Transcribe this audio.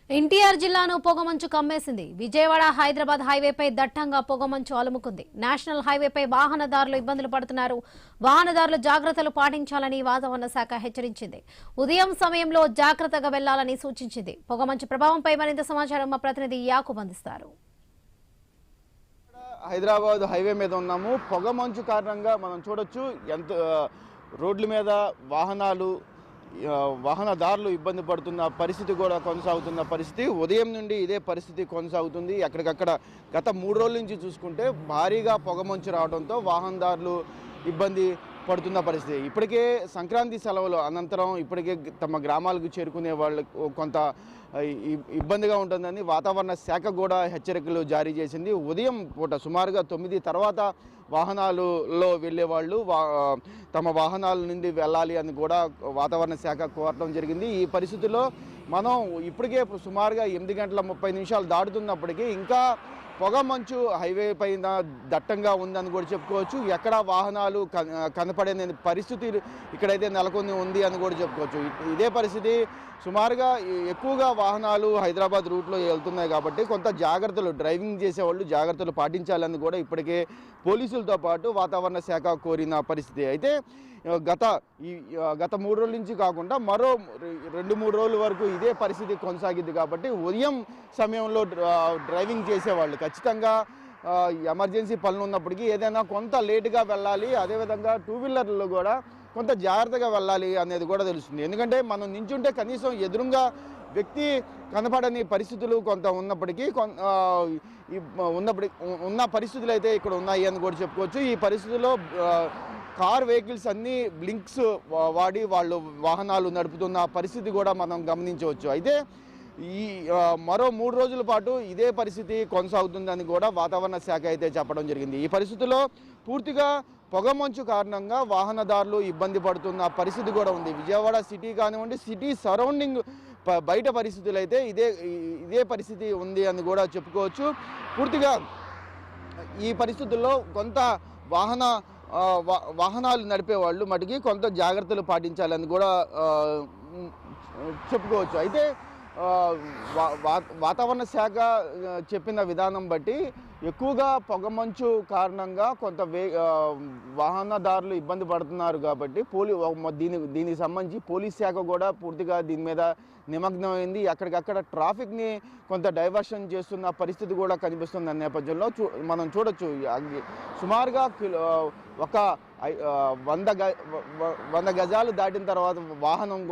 ఎన్టీఆర్ జిల్లాను పొగమంచు కమ్మేసింది. విజయవాడ హైదరాబాద్ హైవేపై దట్టంగా పొగమంచు అలుముకుంది. నేషనల్ హైవేపై వాహనదారులు ఇబ్బందులు పడుతున్నారు. వాహనదారులు జాగ్రత్తలు పాటించాలని వాతావరణ శాఖ హెచ్చరించింది. ఉదయం సమయంలో జాగ్రత్తగా వెళ్లాలని సూచించింది. పొగమంచు ప్రభావంపై మరింత సమాచారం మా ప్రతినిధి యాకూబ్ అందిస్తారు. హైదరాబాద్ హైవే మీద ఉన్నాము. పొగమంచు కారణంగా మనం చూడొచ్చు ఎంత రోడ్ల మీద వాహనదారులు ఇబ్బంది పడుతున్న పరిస్థితి కూడా కొనసాగుతున్న పరిస్థితి. ఉదయం నుండి ఇదే పరిస్థితి కొనసాగుతుంది. ఎక్కడికక్కడ గత 3 రోజుల నుంచి చూసుకుంటే భారీగా పొగమంచు రావడంతో వాహనదారులు ఇబ్బంది పడుతున్న పరిస్థితి. ఇప్పటికే సంక్రాంతి సెలవులు అనంతరం ఇప్పటికే తమ గ్రామాలకు చేరుకునే వాళ్ళకు కొంత ఇబ్బందిగా ఉంటుందని వాతావరణ శాఖ కూడా హెచ్చరికలు జారీ చేసింది. ఉదయం పూట సుమారుగా 9 తర్వాత వాహనాలలో వెళ్ళే వాళ్ళు తమ వాహనాల నుండి వెళ్ళాలి అని కూడా వాతావరణ శాఖ కోరడం జరిగింది. ఈ పరిస్థితుల్లో మనం ఇప్పటికే సుమారుగా 8:30 దాటుతున్నప్పటికీ ఇంకా పొగ మంచు హైవే పైన దట్టంగా ఉందని కూడా చెప్పుకోవచ్చు. ఎక్కడ వాహనాలు కనపడే పరిస్థితి ఇక్కడైతే నెలకొని ఉంది అని కూడా చెప్పుకోవచ్చు. ఇదే పరిస్థితి సుమారుగా ఎక్కువగా వాహనాలు హైదరాబాద్ రూట్లో వెళ్తున్నాయి కాబట్టి కొంత జాగ్రత్తలు డ్రైవింగ్ చేసేవాళ్ళు జాగ్రత్తలు పాటించాలని కూడా ఇప్పటికే పోలీసులతో పాటు వాతావరణ శాఖ కోరిన పరిస్థితి. అయితే గత 3 రోజుల నుంచి కాకుండా మరో 2-3 రోజుల వరకు ఇదే పరిస్థితి కొనసాగింది కాబట్టి ఉదయం సమయంలో డ్రైవింగ్ చేసేవాళ్ళు ఖచ్చితంగా ఎమర్జెన్సీ పనులు ఉన్నప్పటికీ ఏదైనా కొంత లేటుగా వెళ్ళాలి. అదేవిధంగా 2 వీలర్లు కూడా కొంత జాగ్రత్తగా వెళ్ళాలి అనేది కూడా తెలుస్తుంది. ఎందుకంటే మనం నించుంటే కనీసం ఎదురుగా వ్యక్తి కనపడని పరిస్థితులు కొంత ఉన్నప్పటికీ ఉన్న పరిస్థితులు అయితే ఇక్కడ ఉన్నాయి అని కూడా చెప్పుకోవచ్చు. ఈ పరిస్థితుల్లో కార్ వెహికల్స్ అన్నీ బ్లింక్స్ వాడి వాళ్ళు వాహనాలు నడుపుతున్న పరిస్థితి కూడా మనం గమనించవచ్చు. అయితే ఈ మరో 3 రోజుల పాటు ఇదే పరిస్థితి కొనసాగుతుందని కూడా వాతావరణ శాఖ అయితే చెప్పడం జరిగింది. ఈ పరిస్థితుల్లో పూర్తిగా పొగమంచు కారణంగా వాహనదారులు ఇబ్బంది పడుతున్న పరిస్థితి కూడా ఉంది. విజయవాడ సిటీ కానివ్వండి, సిటీ సరౌండింగ్ బయట పరిస్థితులు అయితే ఇదే పరిస్థితి ఉంది అని కూడా చెప్పుకోవచ్చు. పూర్తిగా ఈ పరిస్థితుల్లో కొంత వాహనాలు నడిపే వాళ్ళు మటుకి కొంత జాగ్రత్తలు పాటించాలని కూడా చెప్పుకోవచ్చు. అయితే వాతావరణ శాఖ చెప్పిన విధానం బట్టి ఎక్కువగా పొగమంచు కారణంగా కొంత వాహనదారులు ఇబ్బంది పడుతున్నారు కాబట్టి దీనికి సంబంధించి పోలీస్ శాఖ కూడా పూర్తిగా దీని మీద నిమగ్నమైంది. అక్కడికక్కడ ట్రాఫిక్ని కొంత డైవర్షన్ చేస్తున్న పరిస్థితి కూడా కనిపిస్తున్న నేపథ్యంలో మనం చూడొచ్చు. సుమారుగా ఒక 100 గజాలు దాటిన తర్వాత వాహనం కూడా